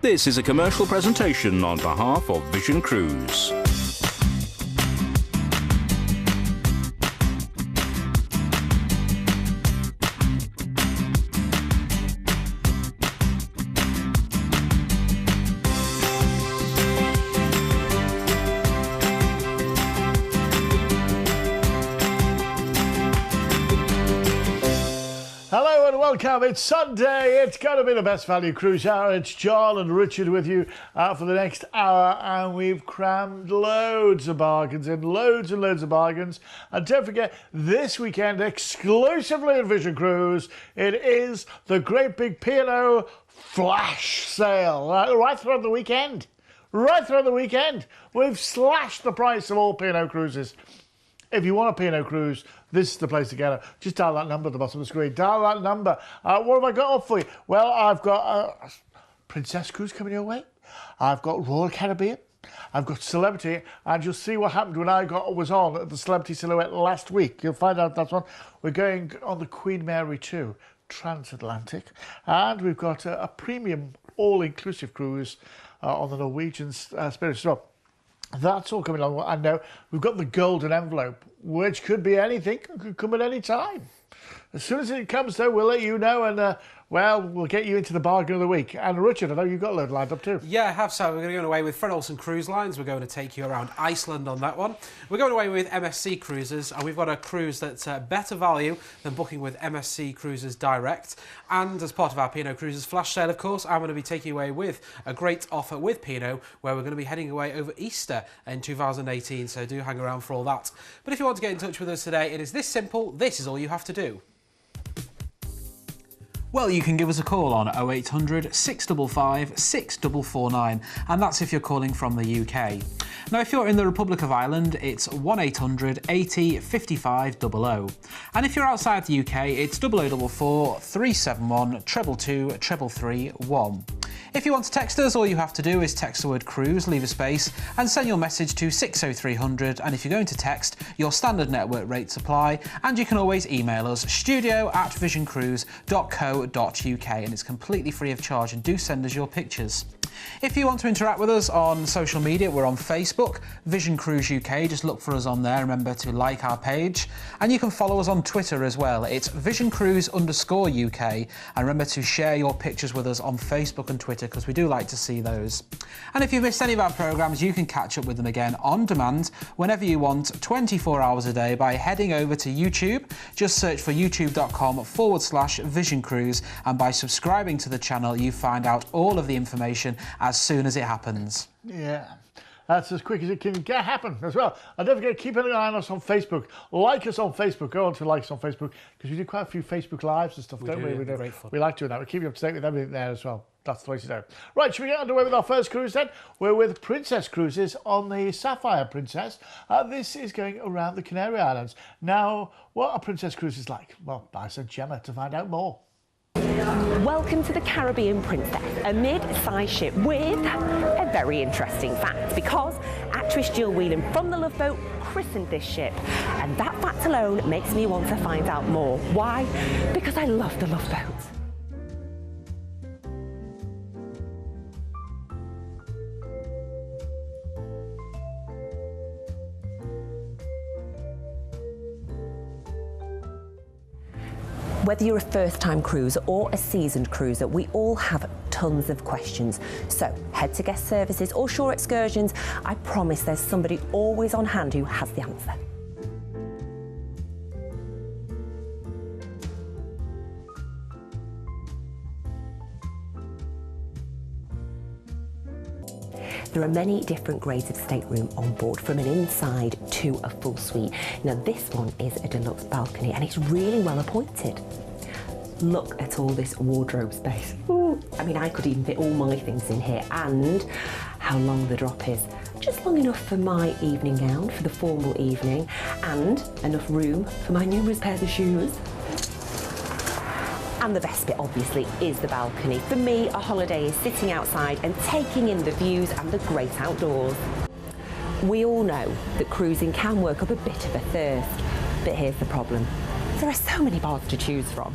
This is a commercial presentation on behalf of Vision Cruise. Hello and welcome. It's Sunday. It's going to be the best value cruise hour. It's John and Richard with you for the next hour, and we've crammed loads of bargains in, loads and loads of bargains. And don't forget, this weekend, exclusively at Vision Cruise, it is the great big P&O flash sale right throughout the weekend. Right throughout the weekend, we've slashed the price of all P&O cruises. If you want a P&O cruise, this is the place to get it. Just dial that number at the bottom of the screen. Dial that number. What have I got up for you? Well, I've got Princess Cruise coming your way. I've got Royal Caribbean. I've got Celebrity. And you'll see what happened when I was on at the Celebrity Silhouette last week. You'll find out that's one. We're going on the Queen Mary 2 Transatlantic. And we've got a premium all-inclusive cruise on the Norwegian Spirit as well. That's all coming along. I know we've got the golden envelope, which could be anything, could come at any time. As soon as it comes, though, we'll let you know, and well, we'll get you into the bargain of the week. And Richard, I know you've got a load lined up too. Yeah, I have. So we're going to go away with Fred Olsen Cruise Lines. We're going to take you around Iceland on that one. We're going away with MSC Cruises, and we've got a cruise that's better value than booking with MSC Cruises direct. And as part of our P&O Cruises flash sale, of course, I'm going to be taking you away with a great offer with P&O, where we're going to be heading away over Easter in 2018. So do hang around for all that. But if you want to get in touch with us today, it is this simple. This is all you have to do. Well, you can give us a call on 0800 655 6449, and that's if you're calling from the UK. Now, if you're in the Republic of Ireland, it's 1800 80 55 00. And if you're outside the UK, it's 0044 371 222 3331. If you want to text us, all you have to do is text the word cruise, leave a space, and send your message to 60300. And if you're going to text, your standard network rates apply. And you can always email us studio@visioncruise.co.uk, and it's completely free of charge. And do send us your pictures. If you want to interact with us on social media, we're on Facebook, Vision Cruise UK. Just look for us on there. Remember to like our page. And you can follow us on Twitter as well. It's Vision Cruise _UK. And remember to share your pictures with us on Facebook and Twitter, because we do like to see those. And if you've missed any of our programmes, you can catch up with them again on demand whenever you want, 24 hours a day, by heading over to YouTube. Just search for youtube.com/Vision Cruise, and by subscribing to the channel, you find out all of the information as soon as it happens. Yeah, that's as quick as it can happen as well. And don't forget, keep an eye on us on Facebook. Like us on Facebook. Go on to like us on Facebook, because we do quite a few Facebook Lives and stuff, don't we? We like doing that. We keep you up to date with everything there as well. That's the way to do. Right, should we get underway with our first cruise then? We're with Princess Cruises on the Sapphire Princess. This is going around the Canary Islands. Now, what are Princess Cruises like? Well, I sent Gemma to find out more. Welcome to the Caribbean Princess, a mid-size ship with a very interesting fact, because actress Jill Whelan from The Love Boat christened this ship, and that fact alone makes me want to find out more. Why? Because I love The Love Boat. Whether you're a first-time cruiser or a seasoned cruiser, we all have tons of questions. So head to guest services or shore excursions. I promise there's somebody always on hand who has the answer. There are many different grades of stateroom on board, from an inside to a full suite. Now this one is a deluxe balcony, and it's really well appointed. Look at all this wardrobe space. Ooh, I mean, I could even fit all my things in here, and how long the drop is. Just long enough for my evening gown for the formal evening, and enough room for my numerous pairs of shoes. And the best bit, obviously, is the balcony. For me, a holiday is sitting outside and taking in the views and the great outdoors. We all know that cruising can work up a bit of a thirst, but here's the problem. There are so many bars to choose from.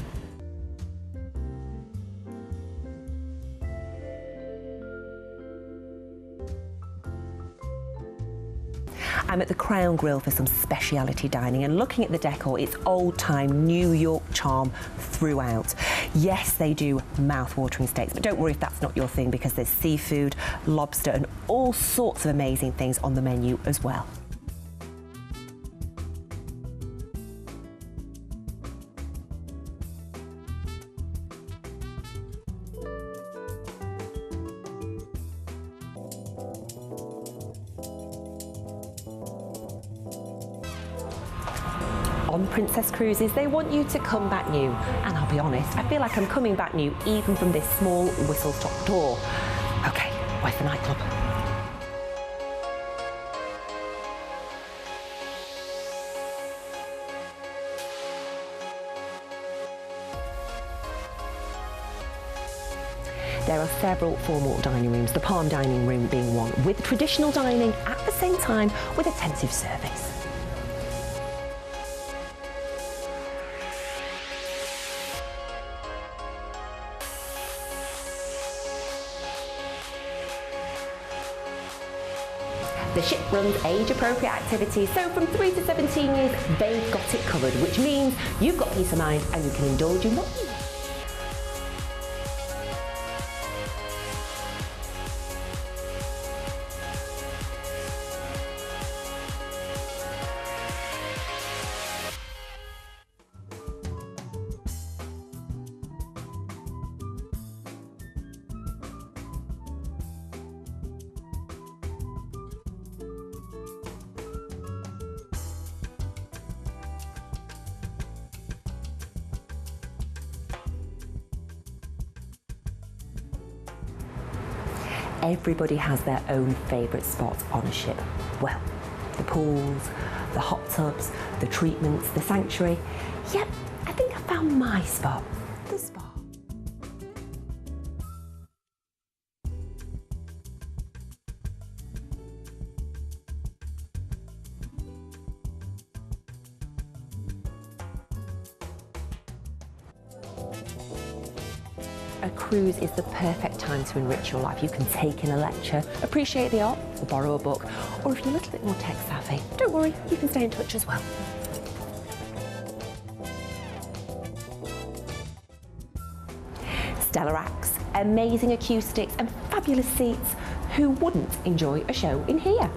I'm at the Crown Grill for some speciality dining, and looking at the decor, it's old-time New York charm throughout. Yes, they do mouth-watering steaks, but don't worry if that's not your thing, because there's seafood, lobster, and all sorts of amazing things on the menu as well. On Princess Cruises, they want you to come back new. And I'll be honest, I feel like I'm coming back new even from this small whistle-stop door. Okay, where's the nightclub? There are several formal dining rooms, the Palm Dining Room being one, with traditional dining at the same time with attentive service. The ship runs age-appropriate activities, so from 3 to 17 years, they've got it covered, which means you've got peace of mind and you can indulge in what you want. Everybody has their own favourite spot on a ship. Well, the pools, the hot tubs, the treatments, the sanctuary. Yep, I think I found my spot, the spa. A cruise is the perfect time to enrich your life. You can take in a lecture, appreciate the art, or borrow a book, or if you're a little bit more tech savvy, don't worry, you can stay in touch as well. Stellar acts, amazing acoustics, and fabulous seats. Who wouldn't enjoy a show in here?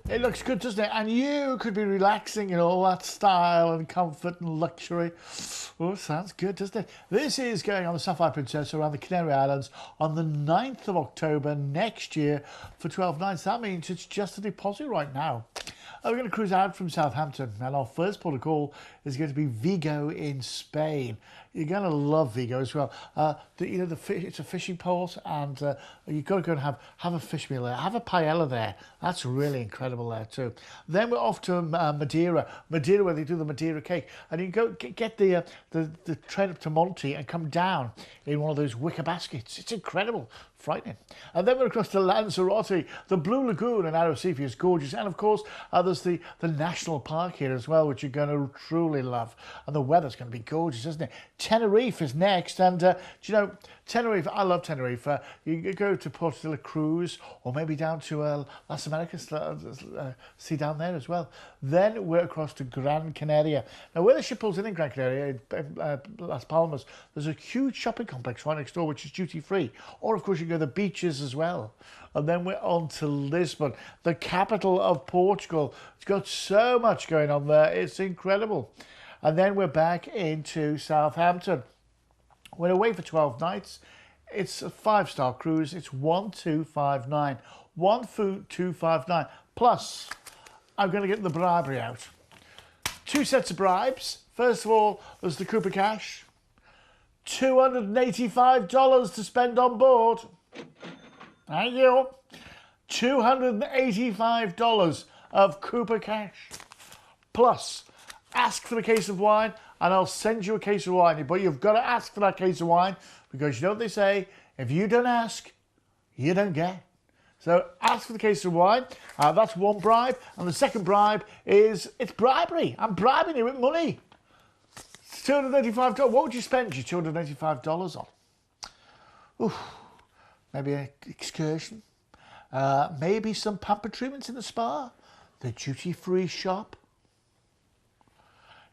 It looks good, doesn't it? And you could be relaxing in all that style and comfort and luxury. Oh, sounds good, doesn't it? This is going on the Sapphire Princess around the Canary Islands on the 9th of October next year for 12 nights. That means it's just a deposit right now. We're going to cruise out from Southampton, and our first port of call is going to be Vigo in Spain. You're going to love Vigo as well. It's a fishing port, and you've got to go and have a fish meal there. Have a paella there. That's really incredible there too. Then we're off to Madeira, where they do the Madeira cake, and you can go get the train up to Monte and come down in one of those wicker baskets. It's incredible. Frightening. And then we're across to Lanzarote. The Blue Lagoon and Arrecife is gorgeous. And of course, there's the national park here as well, which you're going to truly love. And the weather's going to be gorgeous, isn't it? Tenerife is next. And do you know, Tenerife, I love Tenerife. You go to Puerto de la Cruz or maybe down to Las Americas, see down there as well. Then we're across to Gran Canaria. Now, where the ship pulls in Gran Canaria, Las Palmas, there's a huge shopping complex right next door, which is duty-free. Or, of course, you go to the beaches as well. And then we're on to Lisbon, the capital of Portugal. It's got so much going on there. It's incredible. And then we're back into Southampton. We're away for 12 nights. It's a 5-star cruise. It's 1259. 1259. Plus, I'm going to get the bribery out. 2 sets of bribes. First of all, there's the Cooper cash. $285 to spend on board. Thank you. $285 of Cooper cash. Plus, ask for the case of wine and I'll send you a case of wine. But you've got to ask for that case of wine because you know what they say, If you don't ask, you don't get. So ask for the case of wine. That's one bribe. And the second bribe is, it's bribery. I'm bribing you with money. It's $285. What would you spend your $285 on? Oof, maybe an excursion. Maybe some pamper treatments in the spa. The duty-free shop.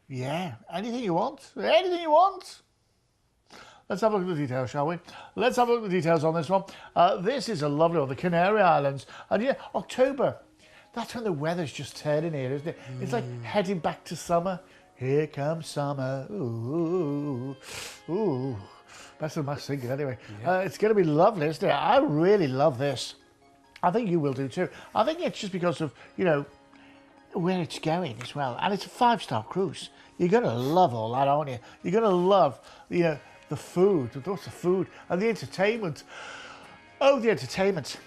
Yeah, anything you want. Anything you want. Let's have a look at the details, shall we? Let's have a look at the details on this one. This is a lovely one, the Canary Islands. And yeah, October. That's when the weather's just turning here, isn't it? It's like heading back to summer. Here comes summer. Ooh, ooh. That's my singing anyway. Yeah. It's going to be lovely, isn't it? I really love this. I think you will do too. I think it's just because of, you know, where it's going as well. And it's a 5-star cruise. You're going to love all that, aren't you? You're going to love, you know, the food, lots of food, and the entertainment. Oh, the entertainment.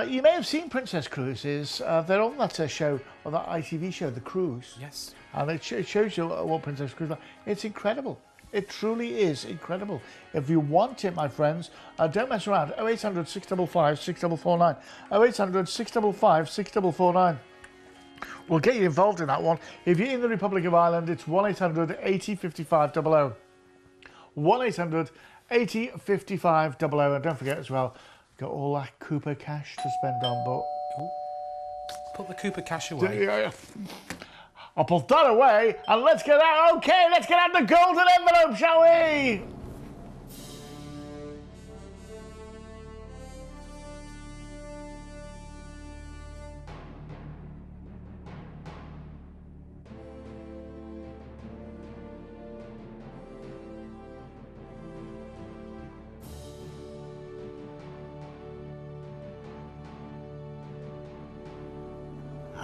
You may have seen Princess Cruises. They're on that show, or that ITV show, The Cruise. Yes. And it shows you what Princess Cruises are. It's incredible. It truly is incredible. If you want it, my friends, don't mess around. 0800 655 6449. 0800 655 6449. We'll get you involved in that one. If you're in the Republic of Ireland, it's 1800 80 55 00. 1800 80 55 00. And don't forget as well, got all that Cooper cash to spend on, but... Put the Cooper cash away. I'll put that away, and let's get out. Okay, let's get out the golden envelope, shall we?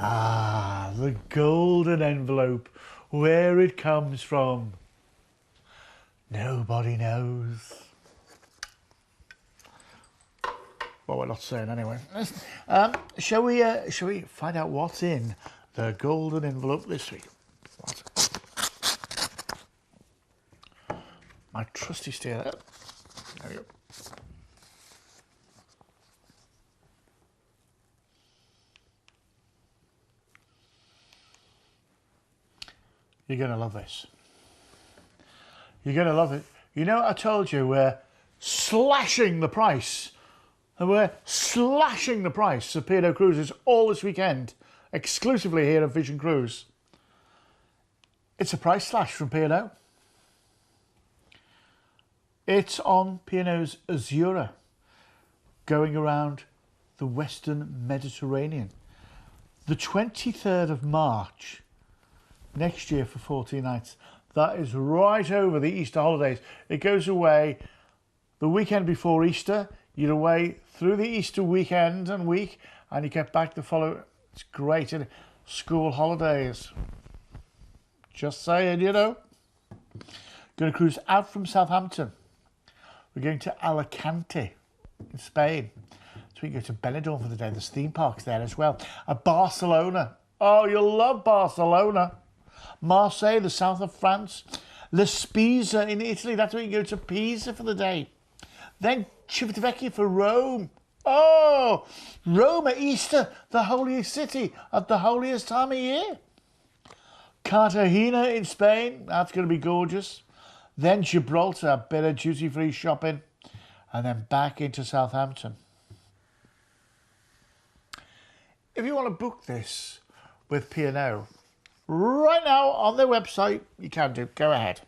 Ah, the golden envelope, where it comes from, nobody knows. Well, we're not saying anyway. Shall we find out what's in the golden envelope this week? What? My trusty steer there. There we go. You're going to love this. You're going to love it. You know, I told you we're slashing the price. And we're slashing the price of P&O Cruises all this weekend, exclusively here at Vision Cruise. It's a price slash from P&O. It's on P&O's Azura, going around the Western Mediterranean. The 23rd of March... next year for 14 nights. That is right over the Easter holidays. It goes away the weekend before Easter. You're away through the Easter weekend and week, and you get back the following. It's great, isn't it? School holidays. Just saying, you know. Going to cruise out from Southampton. We're going to Alicante in Spain. So we can go to Benidorm for the day. There's theme parks there as well. Barcelona. Oh, you'll love Barcelona. Marseille, the south of France. La Spezia in Italy. That's where you go to Pisa for the day. Then Civitavecchia for Rome. Oh, Rome at Easter, the holiest city at the holiest time of year. Cartagena in Spain. That's going to be gorgeous. Then Gibraltar, a bit of duty-free shopping. And then back into Southampton. If you want to book this with P&O, right now on their website, you can do. Go ahead.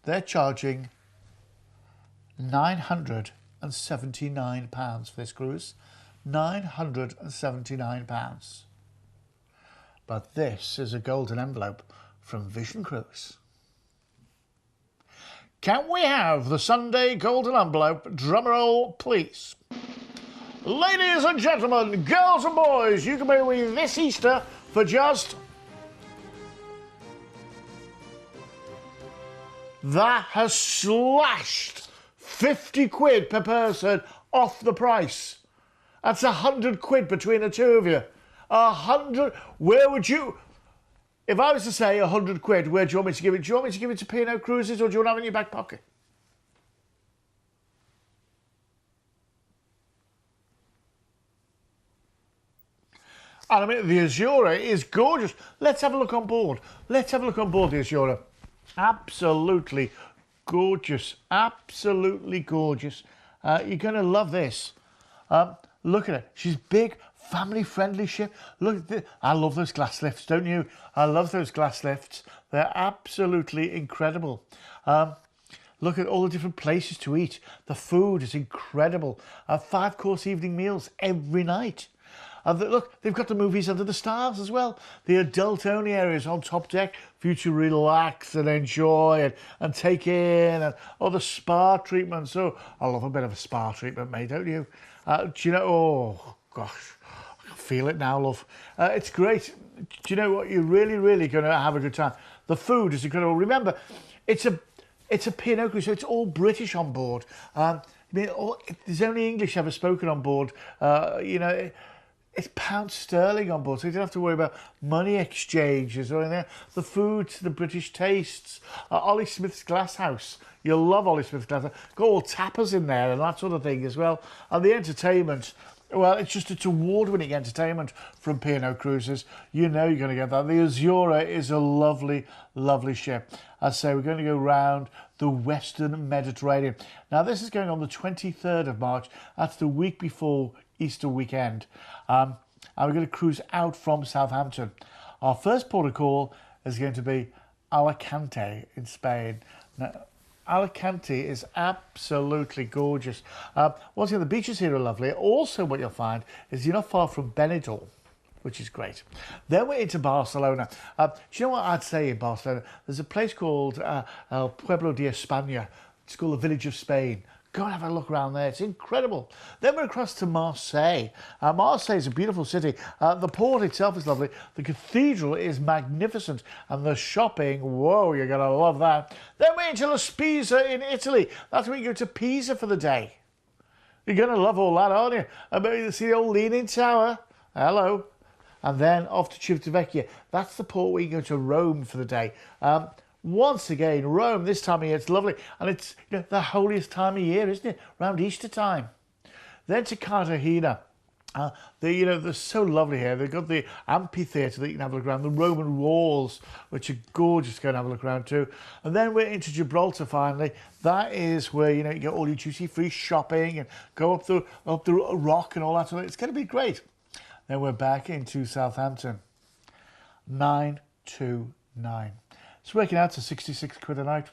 They're charging £979 for this cruise. £979. But this is a golden envelope from Vision Cruise. Can we have the Sunday golden envelope? Drumroll, please. Ladies and gentlemen, girls and boys, you can be with this Easter for just... that has slashed 50 quid per person off the price. That's 100 quid between the two of you. 100. Where would you... if I was to say 100 quid, where do you want me to give it? Do you want me to give it to P&O Cruises, or do you want to have it in your back pocket? And I mean, the Azura is gorgeous. Let's have a look on board. Let's have a look on board the Azura. Absolutely gorgeous. Absolutely gorgeous. You're going to love this. Look at it. She's big, family-friendly ship. Look at this. I love those glass lifts, don't you? I love those glass lifts. They're absolutely incredible. Look at all the different places to eat. The food is incredible. 5-course evening meals every night. Look, they've got the movies under the stars as well. The adult-only areas on top deck for you to relax and enjoy and take in. And the spa treatments. Oh, I love a bit of a spa treatment, mate, don't you? Do you know? Oh, gosh. I can feel it now, love. It's great. Do you know what? You're really, really going to have a good time. The food is incredible. Remember, it's a P&O cruise, so it's all British on board. I mean, there's only English ever spoken on board. You know, it's pound sterling on board, so you don't have to worry about money exchanges or anything. The food, the British tastes. Ollie Smith's Glasshouse. You'll love Ollie Smith's Glasshouse. Got all tapas in there and that sort of thing as well. And the entertainment, well, it's award-winning entertainment from P&O Cruises. You know you're going to get that. The Azura is a lovely, lovely ship. As I say, we're going to go round the Western Mediterranean. Now, this is going on the 23rd of March. That's the week before Easter weekend. And we're going to cruise out from Southampton. Our first port of call is going to be Alicante in Spain. Now, Alicante is absolutely gorgeous. Once again, the beaches here are lovely. Also, what you'll find is you're not far from Benidorm, which is great. Then we're into Barcelona. Do you know what I'd say in Barcelona? There's a place called El Pueblo de España. It's called the Village of Spain. Go and have a look around there. It's incredible. Then we're across to Marseille. Marseille is a beautiful city. The port itself is lovely. The cathedral is magnificent. And the shopping, whoa, you're going to love that. Then we're into La Spezia in Italy. That's where you go to Pisa for the day. You're going to love all that, aren't you? I bet you see the old Leaning Tower. Hello. And then off to Civitavecchia. That's the port where you go to Rome for the day. Once again, Rome, this time of year, it's lovely. And it's the holiest time of year, isn't it? Around Easter time. Then to Cartagena. They're so lovely here. They've got the amphitheatre that you can have a look around, the Roman walls, which are gorgeous to go and have a look around too. And then we're into Gibraltar finally. That is where, you get all your duty-free shopping and go up the rock and all that sort of thing. It's going to be great. Then we're back into Southampton. 929. It's working out to 66 quid a night.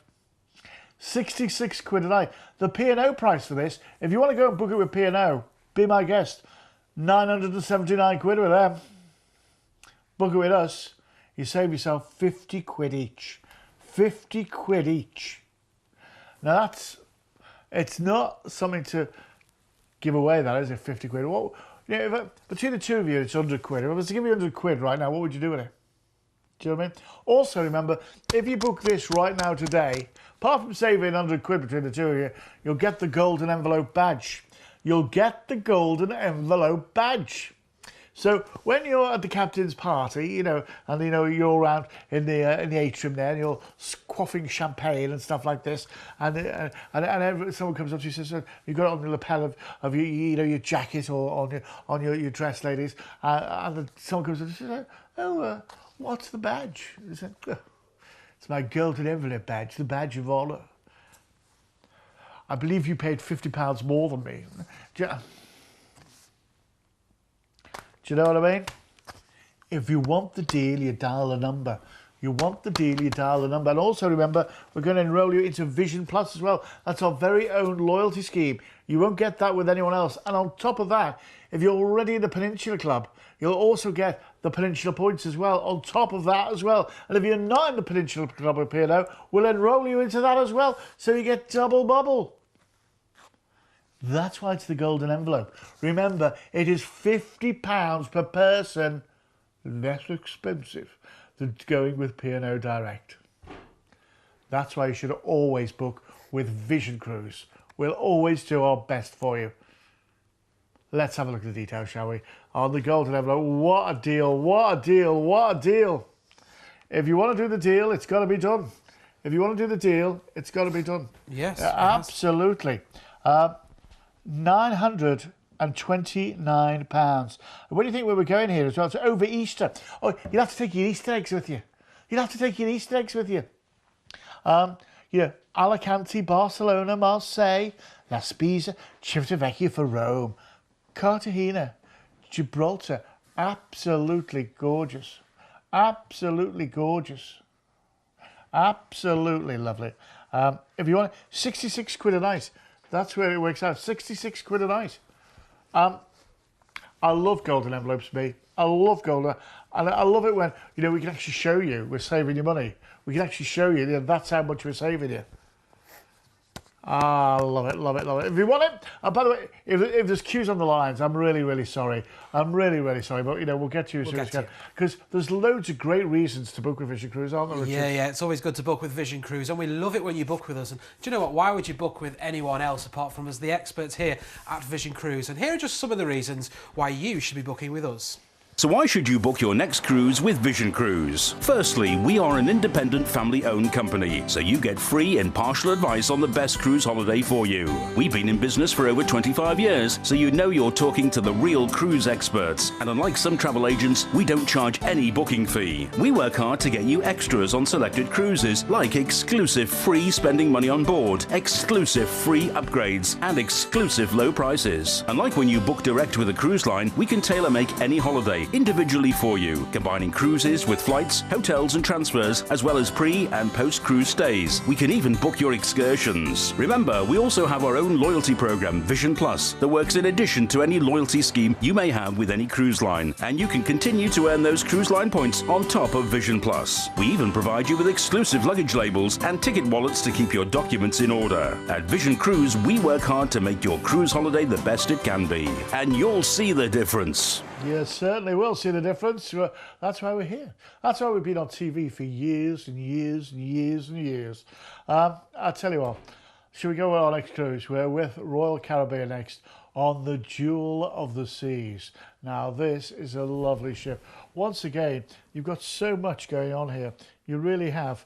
66 quid a night. The P&O price for this, if you want to go and book it with P&O, be my guest. 979 quid with them. Book it with us. You save yourself 50 quid each. 50 quid each. Now it's not something to give away, that is it, 50 quid. What, between the two of you, it's 100 quid. If I was to give you 100 quid right now, what would you do with it? Do you know what I mean? Also, remember, if you book this right now today, apart from saving 100 quid between the two of you, you'll get the golden envelope badge. You'll get the golden envelope badge. So when you're at the captain's party, and you're around in the atrium there, and you're quaffing champagne and stuff like this, and someone comes up to you and says, "You've got it on the lapel of your jacket or on your dress, ladies," and someone comes up and says, "Oh, what's the badge?" They said, "It's my golden envelope badge, the badge of honour. I believe you paid £50 more than me." Do you know what I mean? If you want the deal, you dial the number. You want the deal, you dial the number. And also remember, we're going to enrol you into Vision Plus as well. That's our very own loyalty scheme. You won't get that with anyone else. And on top of that, if you're already in the Peninsula Club, you'll also get the Peninsula points as well, on top of that as well. And if you're not in the Peninsula Club with P&O, we'll enrol you into that as well. So you get double bubble. That's why it's the golden envelope. Remember, it is £50 per person, less expensive than going with P&O Direct. That's why you should always book with Vision Cruise. We'll always do our best for you. Let's have a look at the details, shall we? On the golden envelope, what a deal, what a deal, what a deal. If you want to do the deal, it's got to be done. If you want to do the deal, it's got to be done. Yes. Absolutely. 900 £129. What do you think we were going here as well? So over Easter. Oh, you'll have to take your Easter eggs with you. You'll have to take your Easter eggs with you. Alicante, Barcelona, Marseille, La Spezia, Civitavecchia for Rome, Cartagena, Gibraltar. Absolutely gorgeous. Absolutely gorgeous. Absolutely lovely. If you want 66 quid a night, that's where it works out. 66 quid a night. I love golden envelopes, me. I love golden. And I love it when, we can actually show you we're saving you money. We can actually show you, that's how much we're saving you. I love it, love it, love it. If you want it, by the way, if there's queues on the lines, I'm really, really sorry. I'm really, really sorry, but we'll get to you as soon as we can. Because there's loads of great reasons to book with Vision Cruise, aren't there, Richard? Yeah, it's always good to book with Vision Cruise, and we love it when you book with us. And do you know what? Why would you book with anyone else apart from us, the experts here at Vision Cruise? And here are just some of the reasons why you should be booking with us. So why should you book your next cruise with Vision Cruise? Firstly, we are an independent family-owned company, so you get free impartial advice on the best cruise holiday for you. We've been in business for over 25 years, so you know you're talking to the real cruise experts. And unlike some travel agents, we don't charge any booking fee. We work hard to get you extras on selected cruises, like exclusive free spending money on board, exclusive free upgrades, and exclusive low prices. Unlike when you book direct with a cruise line, we can tailor-make any holiday individually for you, combining cruises with flights, hotels and transfers, as well as pre- and post-cruise stays. We can even book your excursions. Remember, we also have our own loyalty program, Vision Plus, that works in addition to any loyalty scheme you may have with any cruise line, and you can continue to earn those cruise line points on top of Vision Plus. We even provide you with exclusive luggage labels and ticket wallets to keep your documents in order. At Vision Cruise, we work hard to make your cruise holiday the best it can be, and you'll see the difference. You certainly will see the difference. That's why we're here. That's why we've been on TV for years and years and years and years. I'll tell you what, should we go on our next cruise? We're with Royal Caribbean next on the Jewel of the Seas. Now, this is a lovely ship. Once again, you've got so much going on here. You really have.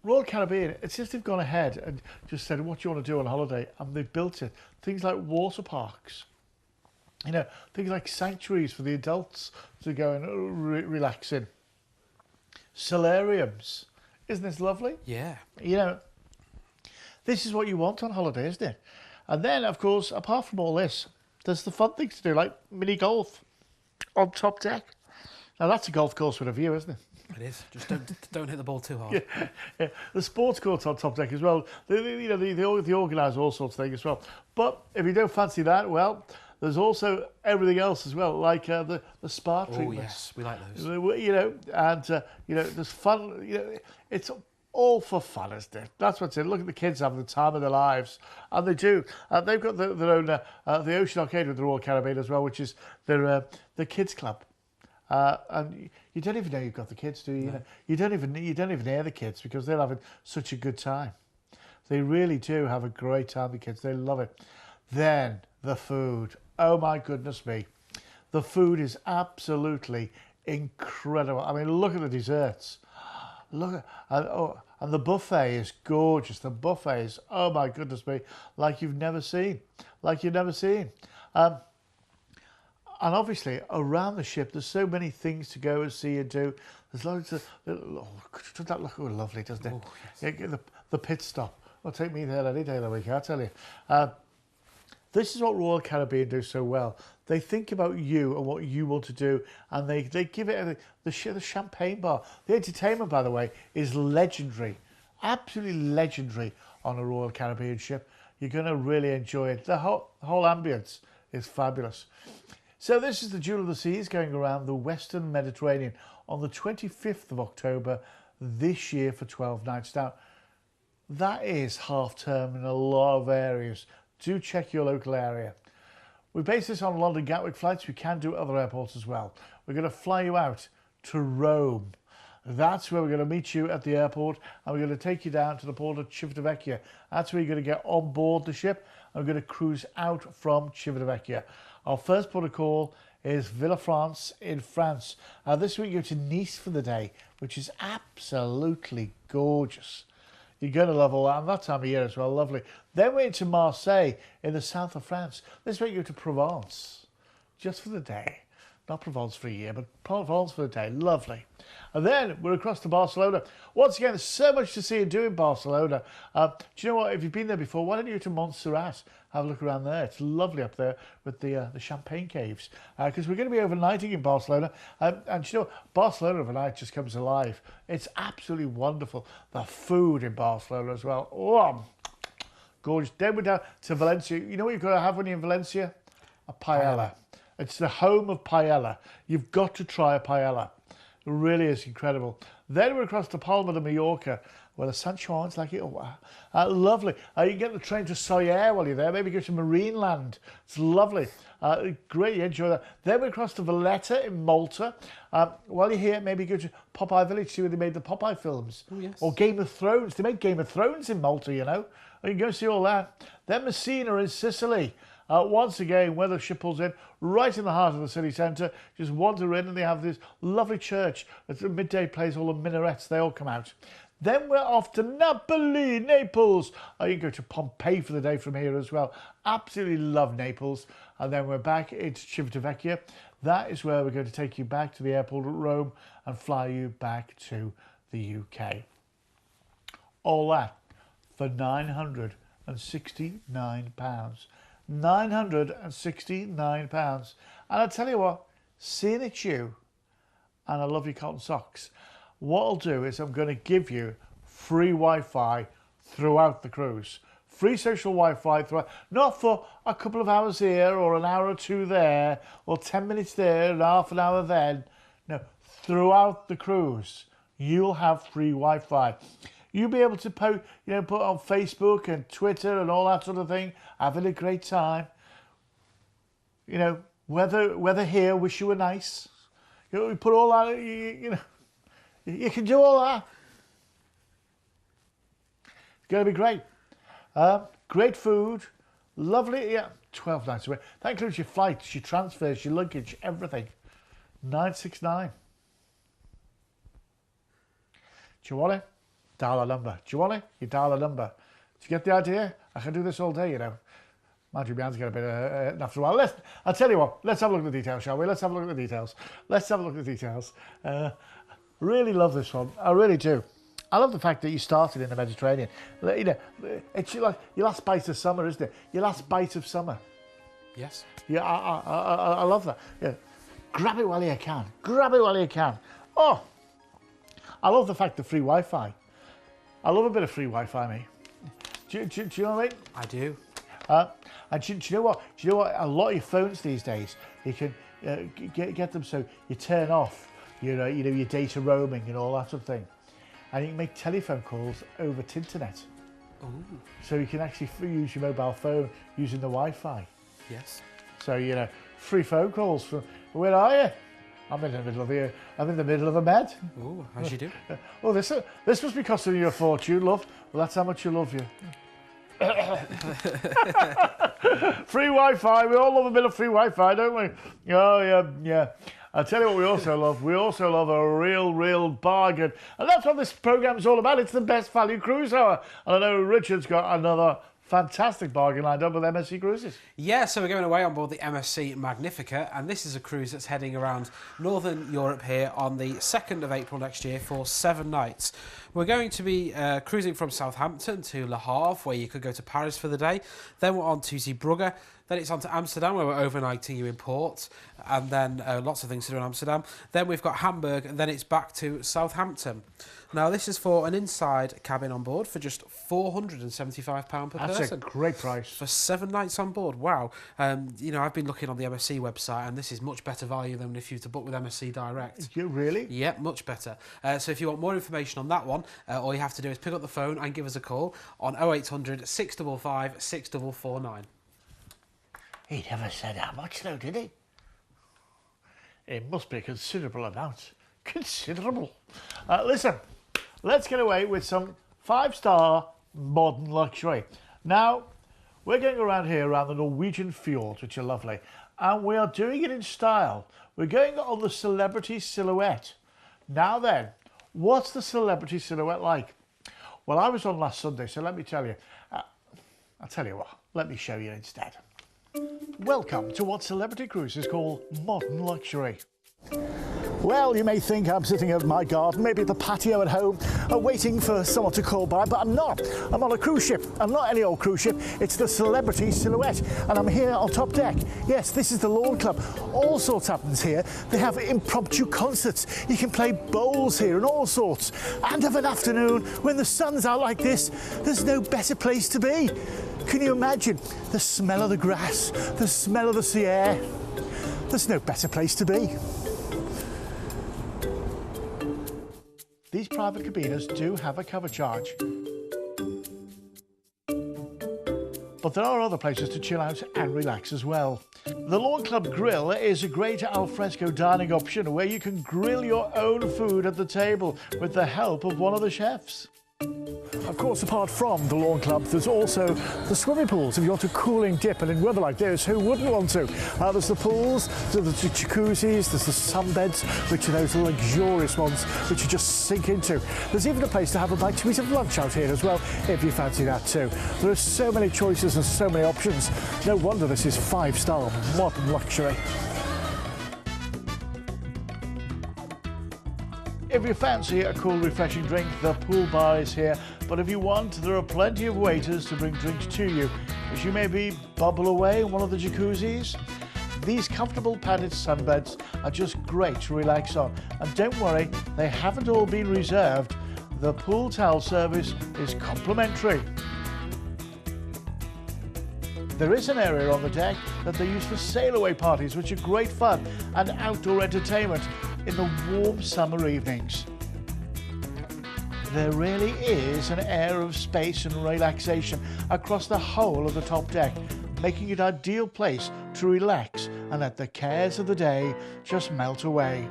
Royal Caribbean, it's just they've gone ahead and just said, what do you want to do on holiday? And they've built it. Things like water parks. Things like sanctuaries for the adults to go and relax in. Solariums. Isn't this lovely? Yeah. This is what you want on holiday, isn't it? And then, of course, apart from all this, there's the fun things to do, like mini golf on top deck. Now, that's a golf course with a view, isn't it? It is. Just don't hit the ball too hard. Yeah. The sports court's on top deck as well. They organise all sorts of things as well. But if you don't fancy that, well, there's also everything else as well, like the spa treatments. Oh yes, we like those. There's fun. It's all for fun, isn't it? That's what's it. Look at the kids having the time of their lives, and they do. They've got their own the Ocean Arcade with the Royal Caribbean as well, which is their kids club. And you don't even know you've got the kids, do you? No. You don't even hear the kids because they're having such a good time. They really do have a great time, the kids. They love it. Then the food. Oh my goodness me. The food is absolutely incredible. I mean, look at the desserts. Look at, and the buffet is gorgeous. The buffet is, oh my goodness me, like you've never seen. And obviously, around the ship, there's so many things to go and see and do. There's loads of, doesn't that look lovely, doesn't it? Oh, yes. Yeah, the pit stop. Well, take me there any day of the week, I'll tell you. This is what Royal Caribbean do so well. They think about you and what you want to do, and they give it the champagne bar. The entertainment, by the way, is legendary, absolutely legendary on a Royal Caribbean ship. You're going to really enjoy it. The whole ambience is fabulous. So this is the Jewel of the Seas going around the Western Mediterranean on the 25th of October this year for 12 nights. Now, that is half term in a lot of areas. Do check your local area. We base this on London Gatwick flights. We can do other airports as well. We're going to fly you out to Rome. That's where we're going to meet you at the airport, and we're going to take you down to the port of Civitavecchia. That's where you're going to get on board the ship, and we're going to cruise out from Civitavecchia. Our first port of call is Villefranche in France. This week you go to Nice for the day, which is absolutely gorgeous. You're going to love all that, and that time of year as well, lovely. Then we're into Marseille in the south of France. Let's make you to Provence, just for the day. Not Provence for a year, but Provence for the day, lovely. And then we're across to Barcelona. Once again, there's so much to see and do in Barcelona. Do you know what, if you've been there before, why don't you go to Montserrat? Have a look around there. It's lovely up there with the Champagne Caves. Because we're going to be overnighting in Barcelona. And you know, Barcelona overnight just comes alive. It's absolutely wonderful. The food in Barcelona as well. Oh, gorgeous. Then we're down to Valencia. You know what you've got to have when you're in Valencia? A paella. It's the home of paella. You've got to try a paella. It really is incredible. Then we're across to Palma de Mallorca, where the sun shines like it. Oh, wow. Lovely. You can get the train to Soller while you're there. Maybe go to Marineland. It's lovely. Great, you enjoy that. Then we're across to Valletta in Malta. While you're here, maybe go to Popeye Village, see where they made the Popeye films. Oh, yes. Or Game of Thrones. They made Game of Thrones in Malta, you know. You can go see all that. Then Messina in Sicily. Once again, where the ship pulls in, right in the heart of the city centre, just wander in and they have this lovely church. At midday plays all the minarets, they all come out. Then we're off to Napoli, Naples. You can go to Pompeii for the day from here as well. Absolutely love Naples. And then we're back into Civitavecchia. That is where we're going to take you back to the airport at Rome and fly you back to the UK. All that for £969. £969. And I tell you what, seeing it's you, and I love your cotton socks, what I'll do is I'm going to give you free Wi-Fi throughout the cruise. Free social Wi-Fi throughout, not for a couple of hours here or an hour or two there or 10 minutes there and half an hour then. No, throughout the cruise, you'll have free Wi-Fi. You'll be able to put on Facebook and Twitter and all that sort of thing, having a great time. You know, weather here, wish you were nice. You know, we put all that, you can do all that. It's going to be great. Great food, lovely, yeah, 12 nights away. That includes your flights, your transfers, your luggage, everything. 969. Do you want it? Dial a number. Do you want it? You dial a number. Do you get the idea? I can do this all day, you know. Mind you, my hands get a bit after a while. I'll tell you what, let's have a look at the details, shall we? Let's have a look at the details. Really love this one. I really do. I love the fact that you started in the Mediterranean. You know, it's like your last bite of summer, isn't it? Your last bite of summer. Yes. Yeah, I love that. Yeah. Grab it while you can. Grab it while you can. Oh, I love the fact that free Wi-Fi. I love a bit of free Wi-Fi, mate. Do you know what I mean? I do. And do you know what? Do you know what? A lot of your phones these days, you can get them so you turn off, your data roaming and all that sort of thing, and you can make telephone calls over Tinternet. Ooh. So you can actually use your mobile phone using the Wi-Fi. Yes. So free phone calls from. Where are you? I'm in the middle of a med. Oh, how'd you do? Oh, this must be costing you a fortune, love. Well, that's how much you love you. Free Wi-Fi. We all love a bit of free Wi-Fi, don't we? Oh, yeah. I'll tell you what we also love. We also love a real bargain. And that's what this programme's all about. It's the best value cruise hour. And I know Richard's got another fantastic bargain lined up with MSC Cruises. Yeah, so we're going away on board the MSC Magnifica, and this is a cruise that's heading around Northern Europe here on the 2nd of April next year for 7 nights. We're going to be cruising from Southampton to Le Havre, where you could go to Paris for the day. Then we're on to Zeebrugge. Then it's on to Amsterdam, where we're overnighting you in port, and then lots of things to do in Amsterdam. Then we've got Hamburg, and then it's back to Southampton. Now, this is for an inside cabin on board for just £475 per person. That's a great price. For 7 nights on board. Wow. I've been looking on the MSC website, and this is much better value than if you were to book with MSC Direct. You really? Yeah, much better. So if you want more information on that one, all you have to do is pick up the phone and give us a call on 0800 655 6449. He never said how much though, did he? It must be a considerable amount. Considerable. Listen, let's get away with some 5-star modern luxury. Now, we're going around here around the Norwegian fjords, which are lovely, and we are doing it in style. We're going on the Celebrity Silhouette. Now then, what's the Celebrity Silhouette like? Well, I was on last Sunday, so let me tell you. I'll tell you what, let me show you instead. Welcome to what celebrity cruises call modern luxury. Well, you may think I'm sitting at my garden, maybe at the patio at home, waiting for someone to call by, but I'm not. I'm on a cruise ship, and not any old cruise ship, it's the Celebrity Silhouette, and I'm here on top deck. Yes, this is the Lawn Club. All sorts happens here. They have impromptu concerts. You can play bowls here and all sorts. And of an afternoon, when the sun's out like this, there's no better place to be. Can you imagine the smell of the grass, the smell of the sea air? There's no better place to be. These private cabinas do have a cover charge. But there are other places to chill out and relax as well. The Lawn Club Grill is a great alfresco dining option where you can grill your own food at the table with the help of one of the chefs. Of course, apart from the Lawn Club, there's also the swimming pools. If you want a cooling dip, and in weather like this, who wouldn't want to? There's the pools, there's the jacuzzis, there's the sunbeds, which are those luxurious ones which you just sink into. There's even a place to have a bite to eat of lunch out here as well, if you fancy that too. There are so many choices and so many options. No wonder this is 5-star modern luxury. If you fancy a cool, refreshing drink, the pool bar is here. But if you want, there are plenty of waiters to bring drinks to you, as you maybe bubble away in one of the jacuzzis. These comfortable padded sunbeds are just great to relax on. And don't worry, they haven't all been reserved. The pool towel service is complimentary. There is an area on the deck that they use for sail-away parties, which are great fun and outdoor entertainment in the warm summer evenings. There really is an air of space and relaxation across the whole of the top deck, making it an ideal place to relax and let the cares of the day just melt away.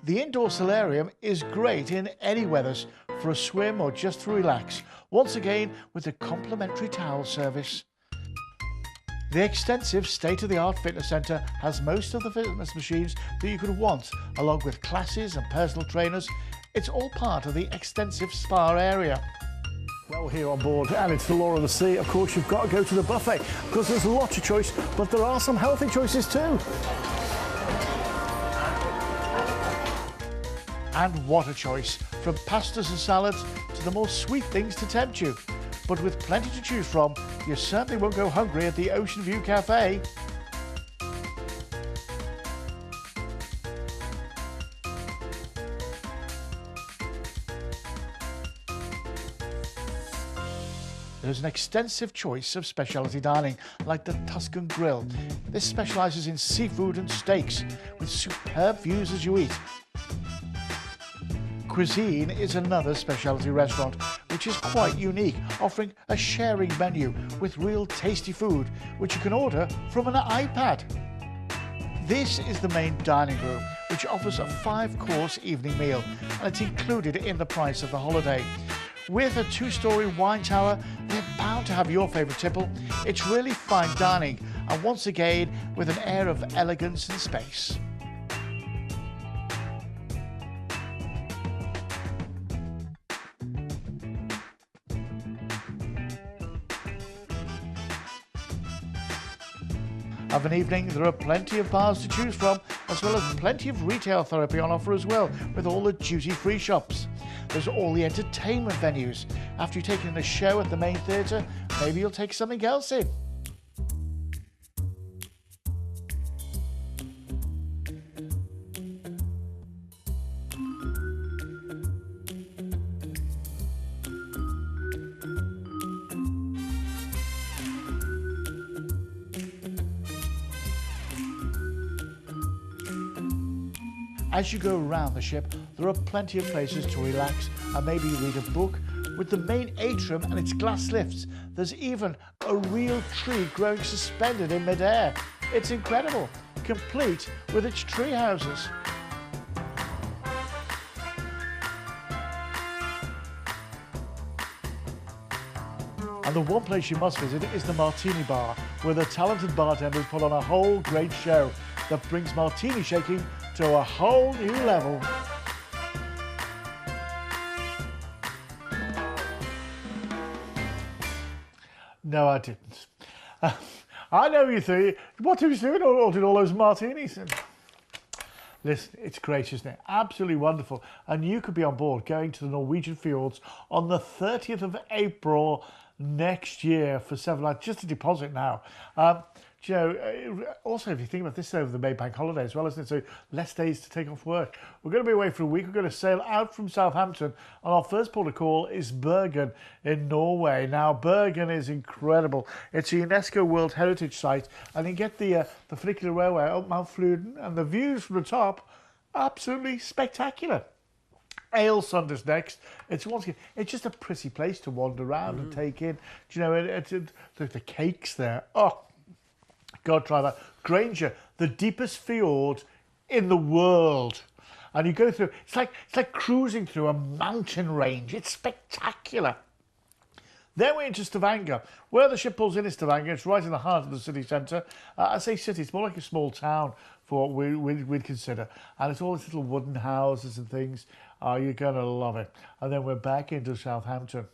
The indoor solarium is great in any weathers for a swim or just to relax, once again with the complimentary towel service. The extensive state-of-the-art fitness centre has most of the fitness machines that you could want, along with classes and personal trainers. It's all part of the extensive spa area. Well, here on board, and it's the law of the sea, of course, you've got to go to the buffet, because there's lots of choice, but there are some healthy choices too. And what a choice, from pastas and salads to the more sweet things to tempt you. But with plenty to choose from, you certainly won't go hungry at the Ocean View Cafe. There's an extensive choice of specialty dining, like the Tuscan Grill. This specialises in seafood and steaks, with superb views as you eat. Cuisine is another specialty restaurant, which is quite unique, offering a sharing menu with real tasty food, which you can order from an iPad. This is the main dining room, which offers a 5-course evening meal, and it's included in the price of the holiday. With a 2-storey wine tower, they're bound to have your favourite tipple. It's really fine dining, and once again, with an air of elegance and space. Of an evening, there are plenty of bars to choose from, as well as plenty of retail therapy on offer as well, with all the duty-free shops. There's all the entertainment venues. After you've taken the show at the main theatre, maybe you'll take something else in. As you go around the ship, there are plenty of places to relax and maybe read a book. With the main atrium and its glass lifts, there's even a real tree growing suspended in midair. It's incredible, complete with its tree houses. And the one place you must visit is the Martini Bar, where the talented bartenders put on a whole great show that brings martini shaking to a whole new level. No, I didn't. I know you think, what are you doing ordering all those martinis? Listen, it's great, isn't it? Absolutely wonderful. And you could be on board going to the Norwegian fjords on the 30th of April next year for 7 nights. Just a deposit now. You know, also, if you think about this over the May Bank holiday as well, isn't it? So less days to take off work. We're going to be away for a week. We're going to sail out from Southampton, and our first port of call is Bergen in Norway. Now, Bergen is incredible. It's a UNESCO World Heritage Site, and you get the funicular railway up Mount Fluden, and the views from the top, absolutely spectacular. Ailsund is next. It's just a pretty place to wander around and take in. Do you know, the cakes there. Oh, God, try that. Granger, the deepest fjord in the world. And you go through, it's like cruising through a mountain range. It's spectacular. Then we're into Stavanger. Where the ship pulls in is Stavanger. It's right in the heart of the city centre. I say city, it's more like a small town for what we'd consider. And it's all these little wooden houses and things. You're going to love it. And then we're back into Southampton.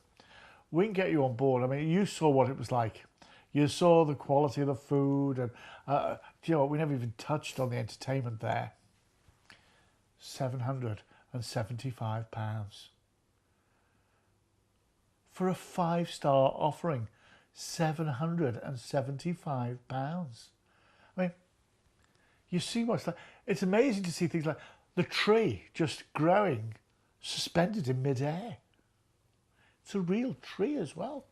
We can get you on board. I mean, you saw what it was like. You saw the quality of the food, and do you know what? We never even touched on the entertainment there. £775 for a 5-star offering. £775. I mean, you see what's like. It's amazing to see things like the tree just growing, suspended in midair. It's a real tree as well.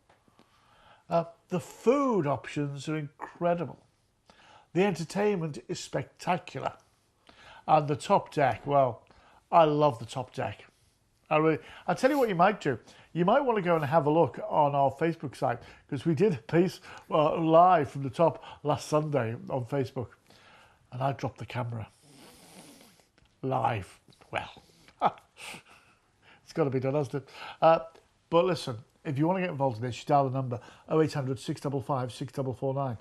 The food options are incredible. The entertainment is spectacular. And the top deck, well, I love the top deck. I'll tell you what you might do. You might want to go and have a look on our Facebook site, because we did a piece live from the top last Sunday on Facebook. And I dropped the camera. Live. Well, it's got to be done, hasn't it? But listen, if you want to get involved in this, you dial the number 0800 655 6449.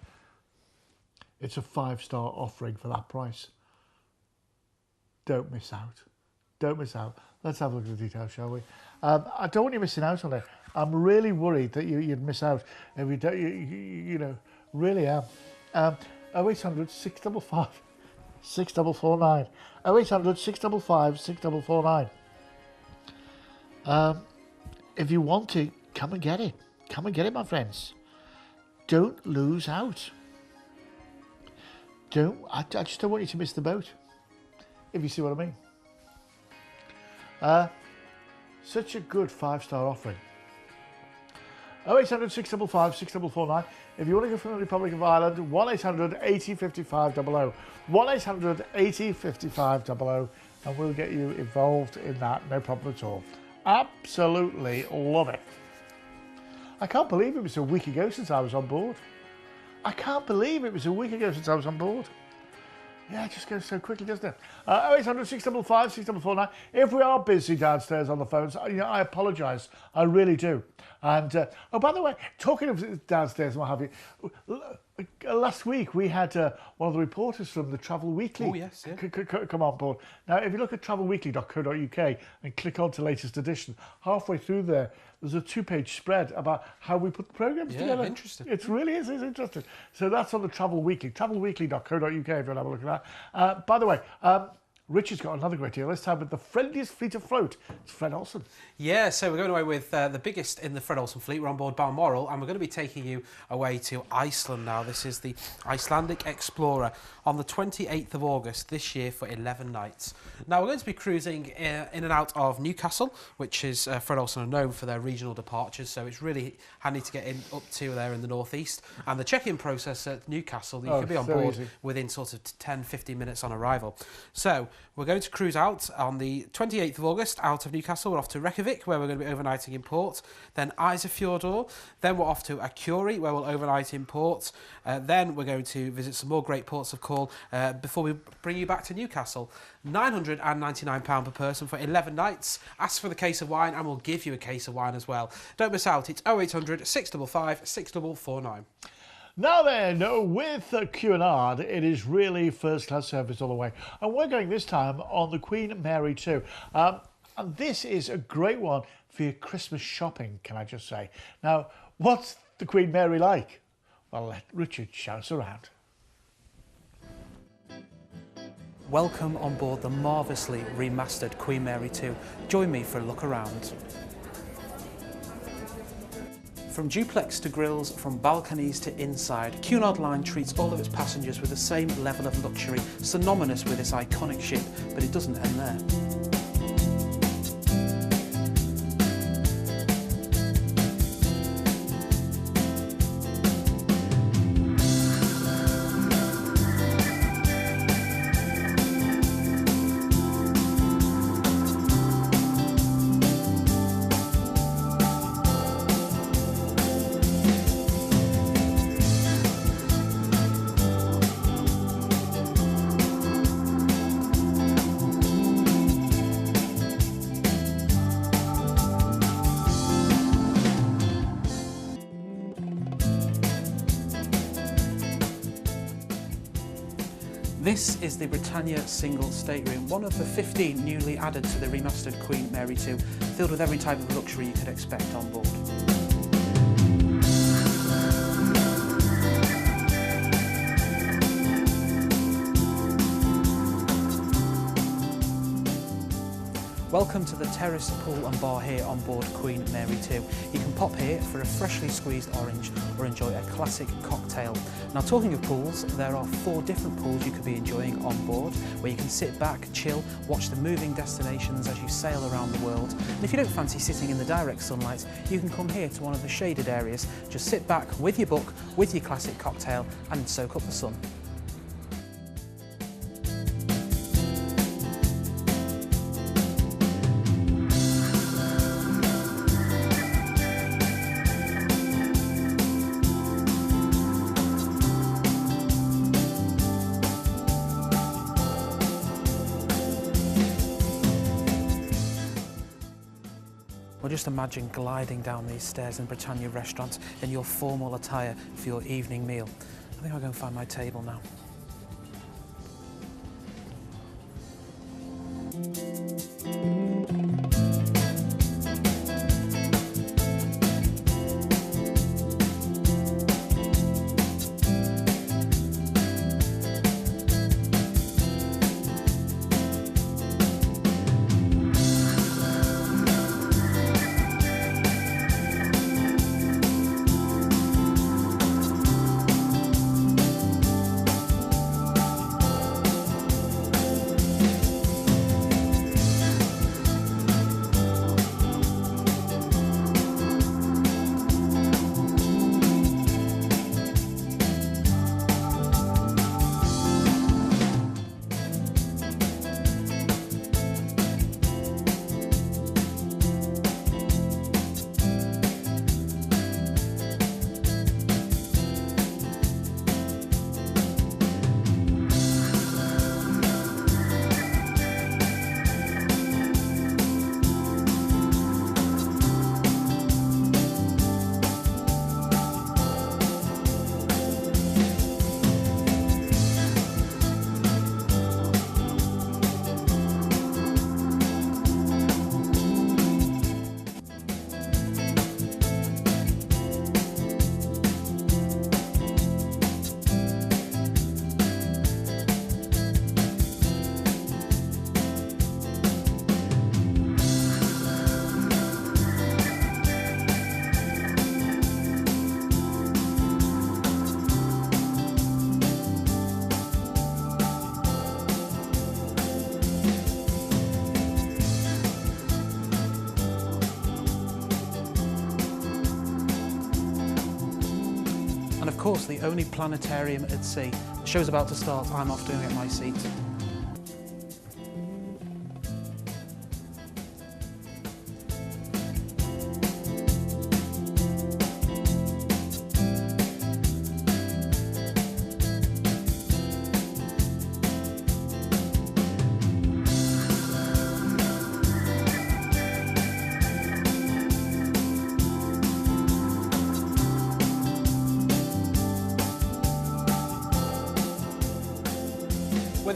It's a 5-star offering for that price. Don't miss out. Don't miss out. Let's have a look at the details, shall we? I don't want you missing out on it. I'm really worried that you'd miss out if you don't. You know, really am. 0800 655 6449. 0800 655 6449. If you want to, come and get it. Come and get it, my friends. Don't lose out. I just don't want you to miss the boat, if you see what I mean. Such a good 5-star offering. 0800 655 6449. If you want to go from the Republic of Ireland, 1800 80 55 00. 1800 80 55 00, and we'll get you involved in that, no problem at all. Absolutely love it. I can't believe it was a week ago since I was on board. I can't believe it was a week ago since I was on board. Yeah, it just goes so quickly, doesn't it? 0800 655 6449. If we are busy downstairs on the phones, you know, I apologise. I really do. And, oh, by the way, talking of downstairs and what have you, last week we had one of the reporters from the Travel Weekly come on board. Now, if you look at travelweekly.co.uk and click on to latest edition, halfway through there's a 2-page spread about how we put the programmes together. Yeah, interesting. It really is. It's interesting. So that's on the Travel Weekly, travelweekly.co.uk if you want to have a look at that. By the way, Richard's got another great deal. This time with the friendliest fleet afloat. It's Fred Olsen. Yeah, so we're going away with the biggest in the Fred Olsen fleet. We're on board Balmoral, and we're going to be taking you away to Iceland now. This is the Icelandic Explorer on the 28th of August this year for 11 nights. Now, we're going to be cruising in and out of Newcastle, which is Fred Olsen are known for their regional departures, so it's really handy to get in up to there in the northeast. And the check-in process at Newcastle, you can be on board within sort of 10-15 minutes on arrival. So we're going to cruise out on the 28th of August out of Newcastle. We're off to Reykjavik, where we're going to be overnighting in port. Then Ísafjörður. Then we're off to Akureyri, where we'll overnight in port. Then we're going to visit some more great ports of call before we bring you back to Newcastle. £999 per person for 11 nights. Ask for the case of wine and we'll give you a case of wine as well. Don't miss out. It's 0800 655 6449. Now then, with Cunard, it is really first-class service all the way. And we're going this time on the Queen Mary 2. And this is a great one for your Christmas shopping, can I just say. Now, what's the Queen Mary like? Well, let Richard show us around. Welcome on board the marvellously remastered Queen Mary 2. Join me for a look around. From duplex to grills, from balconies to inside, Cunard Line treats all of its passengers with the same level of luxury, synonymous with this iconic ship, but it doesn't end there. This is the Britannia single stateroom, one of the 15 newly added to the remastered Queen Mary 2, filled with every type of luxury you could expect on board. Welcome to the terrace pool and bar here on board Queen Mary 2. You can pop here for a freshly squeezed orange or enjoy a classic cocktail. Now, talking of pools, there are 4 different pools you could be enjoying on board, where you can sit back, chill, watch the moving destinations as you sail around the world. And if you don't fancy sitting in the direct sunlight, you can come here to one of the shaded areas. Just sit back with your book, with your classic cocktail, and soak up the sun. Well, just imagine gliding down these stairs in Britannia restaurant in your formal attire for your evening meal. I think I'll go and find my table now. And of course, the only planetarium at sea. The show's about to start, I'm off to get my seat.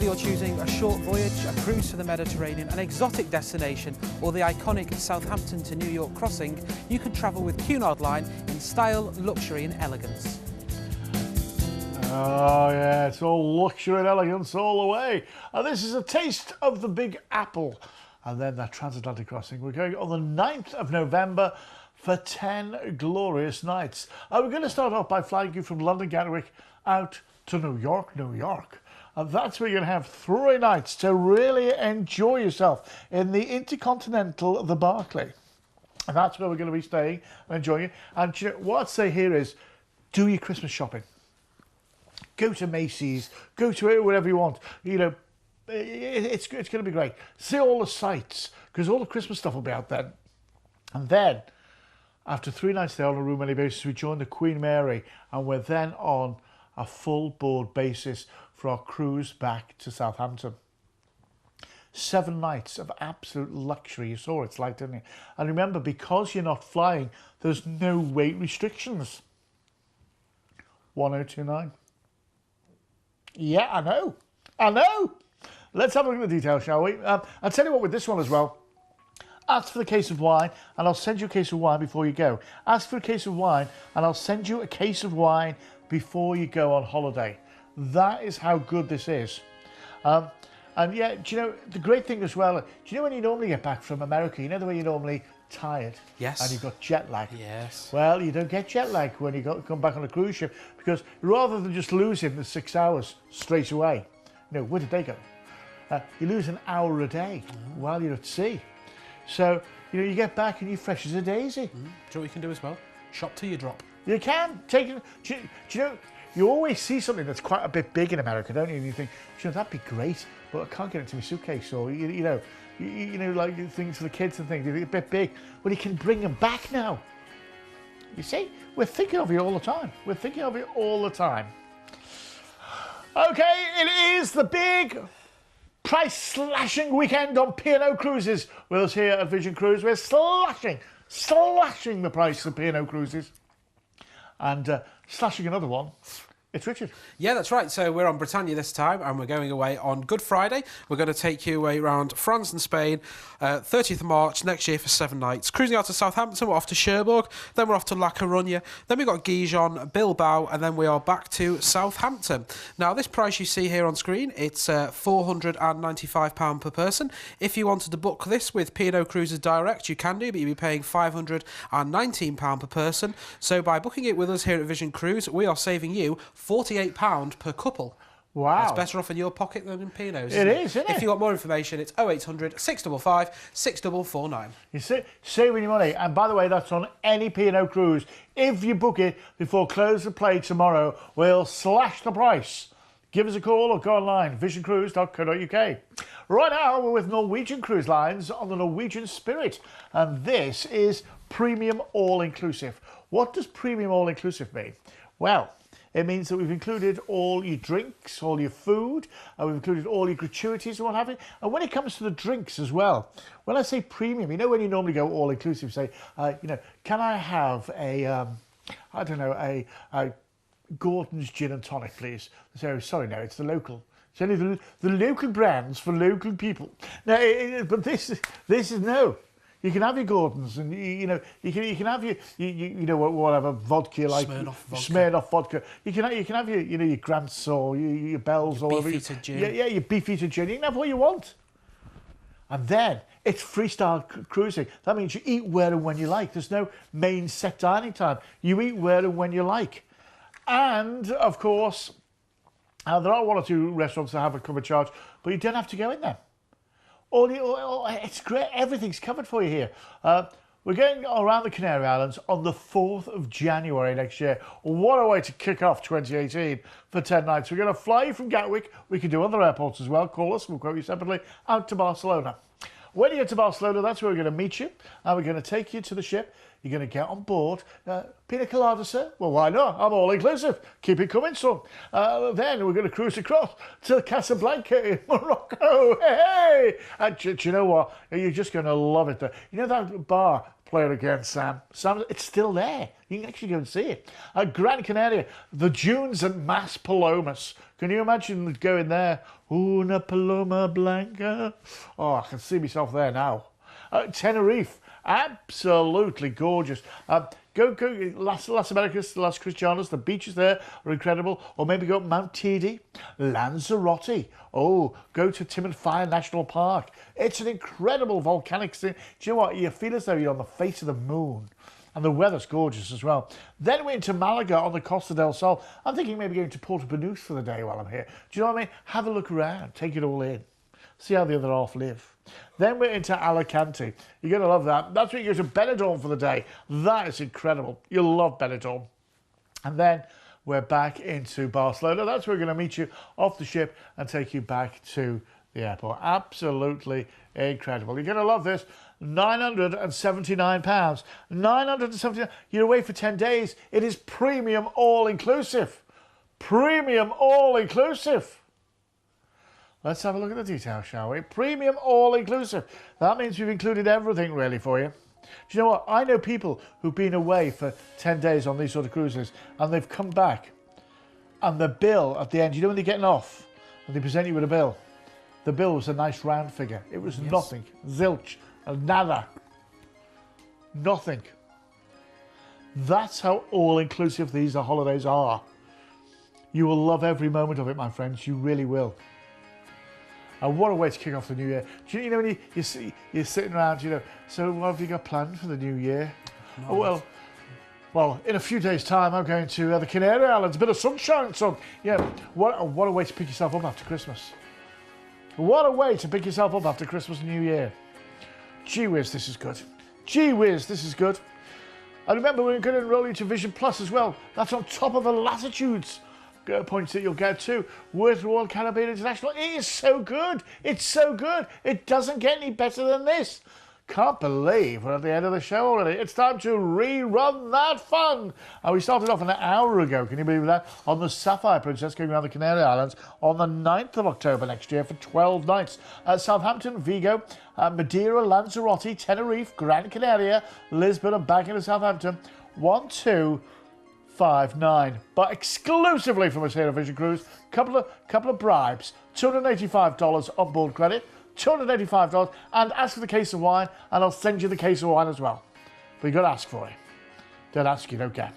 Whether you're choosing a short voyage, a cruise to the Mediterranean, an exotic destination, or the iconic Southampton to New York crossing, you can travel with Cunard Line in style, luxury and elegance. Oh yeah, it's all luxury and elegance all the way. And this is a taste of the Big Apple. And then that transatlantic crossing. We're going on the 9th of November for 10 glorious nights. We're going to start off by flying you from London Gatwick out to New York, New York. And that's where you're going to have 3 nights to really enjoy yourself in the Intercontinental, the Barclay. And that's where we're going to be staying and enjoying it. And you know, what I'd say here is, do your Christmas shopping. Go to Macy's, go to it wherever you want. You know, it's going to be great. See all the sights, because all the Christmas stuff will be out then. And then, after 3 nights there on a room-only basis, we join the Queen Mary, and we're then on a full board basis for our cruise back to Southampton. 7 nights of absolute luxury. You saw what it's like, didn't you? And remember, because you're not flying, there's no weight restrictions. 1029. Yeah, I know. Let's have a look at the details, shall we? I'll tell you what, with this one as well, ask for the case of wine and I'll send you a case of wine before you go. Ask for a case of wine and I'll send you a case of wine before you go on holiday. That is how good this is. And yeah, do you know, the great thing as well, do you know when you normally get back from America, you know the way you're normally tired? Yes. And you've got jet lag? Yes. Well, you don't get jet lag when you come back on a cruise ship, because rather than just losing the 6 hours straight away, you know, where did they go? You lose an hour a day while you're at sea. So, you know, you get back and you're fresh as a daisy. Do you know what you can do as well? Shop till you drop. You can. Take it. Do you know, you always see something that's quite a bit big in America, don't you? And you think, you know, that'd be great, but I can't get it into my suitcase. Or, you know, like things for the kids and things, they're a bit big. Well, you can bring them back now. You see, we're thinking of you all the time. We're thinking of you all the time. Okay, it is the big price slashing weekend on P&O Cruises with us here at Vision Cruise. We're slashing the price of P&O Cruises. And slashing another one, it's Richard. Yeah, that's right. So we're on Britannia this time and we're going away on Good Friday. We're going to take you away around France and Spain, 30th of March next year for 7 nights. Cruising out to Southampton, we're off to Cherbourg, then we're off to La Coruña, then we've got Gijon, Bilbao, and then we are back to Southampton. Now, this price you see here on screen, it's £495 per person. If you wanted to book this with P&O Cruises Direct, you can do, but you'll be paying £519 per person. So by booking it with us here at Vision Cruise, we are saving you £48 per couple. Wow. That's better off in your pocket than in P&O's. It is, isn't it? If you want more information, it's 0800 655 6449. You see, saving your money. And by the way, that's on any P&O cruise. If you book it before close of play tomorrow, we'll slash the price. Give us a call or go online, visioncruise.co.uk. Right now, we're with Norwegian Cruise Lines on the Norwegian Spirit. And this is Premium All-Inclusive. What does Premium All-Inclusive mean? Well, it means that we've included all your drinks, all your food, and we've included all your gratuities and what have you. And when it comes to the drinks as well, when I say premium, you know when you normally go all-inclusive, say, you know, can I have a, I don't know, a Gordon's Gin and Tonic, please? So, sorry, no, it's the local. It's only the local brands for local people. Now, but this is no. You can have your Gordons, and you know you can have your you know whatever vodka like Smirnoff vodka. You can have your your Grants or your Bells or whatever. Beefeater gin. Yeah, your Beefeater gin. You can have what you want. And then it's freestyle cruising. That means you eat where and when you like. There's no main set dining time. You eat where and when you like. And of course, there are 1 or 2 restaurants that have a cover charge, but you don't have to go in there. It's great. Everything's covered for you here. We're going around the Canary Islands on the 4th of January next year. What a way to kick off 2018 for 10 nights. We're going to fly you from Gatwick. We can do other airports as well. Call us. We'll quote you separately. Out to Barcelona. When you get to Barcelona, that's where we're going to meet you. And we're going to take you to the ship. You're going to get on board. Pina colada, sir? Well, why not? I'm all inclusive. Keep it coming, son. Then we're going to cruise across to Casablanca in Morocco. Hey! And do you know what? You're just going to love it there. You know that bar playing against Sam? It's still there. You can actually go and see it. Gran Canaria, the dunes at Mas Palomas. Can you imagine going there? Una Paloma Blanca. Oh, I can see myself there now. Tenerife, absolutely gorgeous. Go Las Americas, Las Cristianas, the beaches there are incredible. Or maybe go up Mount Teide, Lanzarote. Oh, go to Timon Fire National Park. It's an incredible volcanic thing. Do you know what? You feel as though you're on the face of the moon. And the weather's gorgeous as well. Then we're into Malaga on the Costa del Sol. I'm thinking maybe going to Puerto Banús for the day while I'm here. Do you know what I mean? Have a look around, take it all in. See how the other half live. Then we're into Alicante. You're going to love that. That's where you go to Benidorm for the day. That is incredible. You'll love Benidorm. And then we're back into Barcelona. That's where we're going to meet you off the ship and take you back to the airport. Absolutely incredible. You're going to love this. £979. £979. You're away for 10 days. It is premium all-inclusive. Premium all-inclusive. Let's have a look at the details, shall we? Premium all-inclusive. That means we've included everything, really, for you. Do you know what? I know people who've been away for 10 days on these sort of cruises, and they've come back, and the bill at the end, you know when they're getting off, and they present you with a bill? The bill was a nice round figure. It was nothing. Zilch. Nada. Nothing. That's how all-inclusive these holidays are. You will love every moment of it, my friends. You really will. And what a way to kick off the new year. Do you know when you're sitting around, you know, so what have you got planned for the new year? No. Oh, well, in a few days' time, I'm going to the Canary Islands. A bit of sunshine, son. Yeah, what a way to pick yourself up after Christmas. What a way to pick yourself up after Christmas and New Year. Gee whiz, this is good. Gee whiz, this is good. And remember, we're going to enroll you to Vision Plus as well. That's on top of the latitudes points that you'll get to with Royal Caribbean International. It is so good. It's so good. It doesn't get any better than this. Can't believe we're at the end of the show already. It's time to rerun that fun. And we started off an hour ago, can you believe that? On the Sapphire Princess going around the Canary Islands on the 9th of October next year for 12 nights. Southampton, Vigo, Madeira, Lanzarote, Tenerife, Gran Canaria, Lisbon and back into Southampton. 1259, but exclusively from us here at Vision Cruise. Couple of bribes, $285 on board credit, $285, and ask for the case of wine, and I'll send you the case of wine as well. But you got to ask for it. Don't ask, you don't get.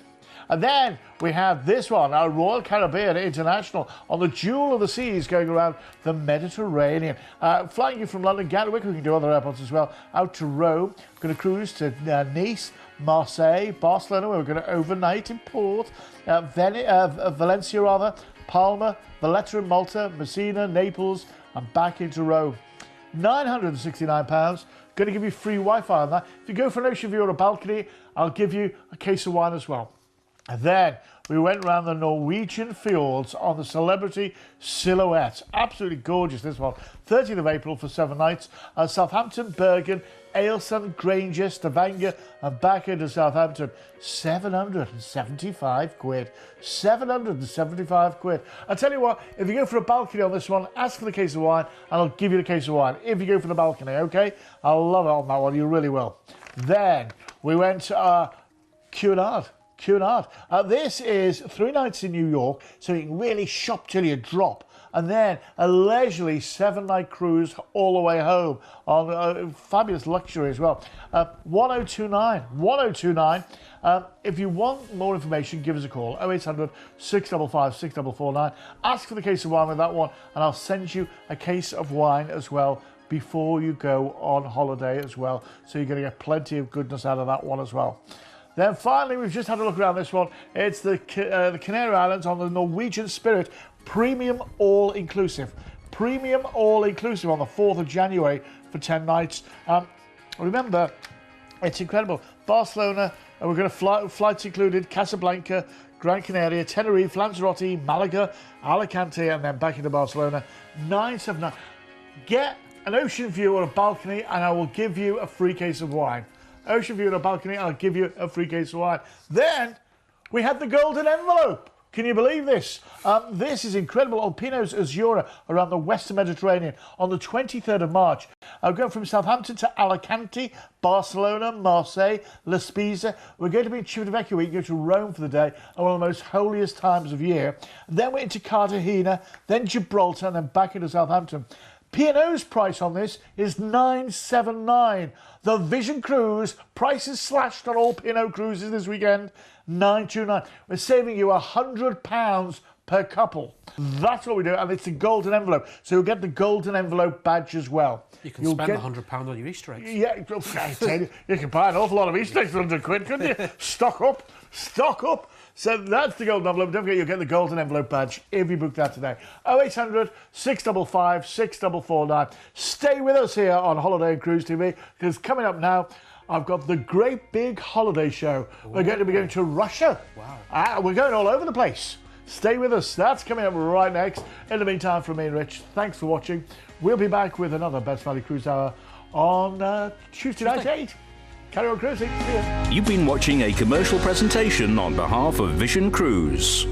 And then we have this one, our Royal Caribbean International on the Jewel of the Seas going around the Mediterranean. Flying you from London, Gatwick, we can do other airports as well, out to Rome. We're going to cruise to Nice, Marseille, Barcelona, where we're going to overnight in Port, Valencia, Palma, Valletta in Malta, Messina, Naples, and back into Rome. £969. Going to give you free Wi-Fi on that. If you go for an ocean view or a balcony, I'll give you a case of wine as well. And then we went around the Norwegian fjords on the Celebrity Silhouette. Absolutely gorgeous, this one. 30th of April for 7 nights. Southampton, Bergen, Ailsa, Granger, Stavanger, and back into Southampton. 775 quid. 775 quid. I tell you what, if you go for a balcony on this one, ask for the case of wine, and I'll give you the case of wine. If you go for the balcony, okay? I'll love it on that one, you really will. Then we went to Cunard. This is 3 nights in New York, so you can really shop till you drop. And then a leisurely 7-night cruise all the way home on fabulous luxury as well. 1029. If you want more information, give us a call. 0800 655 6449. Ask for the case of wine with that one, and I'll send you a case of wine as well before you go on holiday as well. So you're going to get plenty of goodness out of that one as well. Then finally, we've just had a look around this one. It's the Canary Islands on the Norwegian Spirit Premium All-Inclusive. Premium All-Inclusive on the 4th of January for 10 nights. Remember, it's incredible. Barcelona, and we're going to flights included, Casablanca, Gran Canaria, Tenerife, Lanzarote, Malaga, Alicante, and then back into Barcelona. 979. Get an ocean view or a balcony, and I will give you a free case of wine. Ocean view on a balcony, I'll give you a free case of wine. Then we had the golden envelope. Can you believe this? This is incredible. Alpinos Azura around the Western Mediterranean on the 23rd of March. I'm going from Southampton to Alicante, Barcelona, Marseille, La Spezia. We're going to be in Civitavecchia week, go to Rome for the day, and one of the most holiest times of year. Then we're into Cartagena, then Gibraltar, and then back into Southampton. P&O's price on this is $979. The Vision Cruise, prices slashed on all P&O cruises this weekend, $929. We're saving you £100 per couple. That's what we do, and it's a golden envelope. So you'll get the golden envelope badge as well. You can spend £100 on your Easter eggs. Yeah, I tell you, you can buy an awful lot of Easter eggs for £100, couldn't you? Stock up, stock up. So that's the golden envelope. Don't forget, you'll get the golden envelope badge if you book that today. 0800 655 6449. Stay with us here on Holiday and Cruise TV, because coming up now, I've got the Great Big Holiday Show. We're going to be going to Russia. Wow. We're going all over the place. Stay with us. That's coming up right next. In the meantime, from me and Rich, thanks for watching. We'll be back with another Best Value Cruise Hour on Tuesday night at 8. Carry on cruising. See ya. You've been watching a commercial presentation on behalf of Vision Cruise.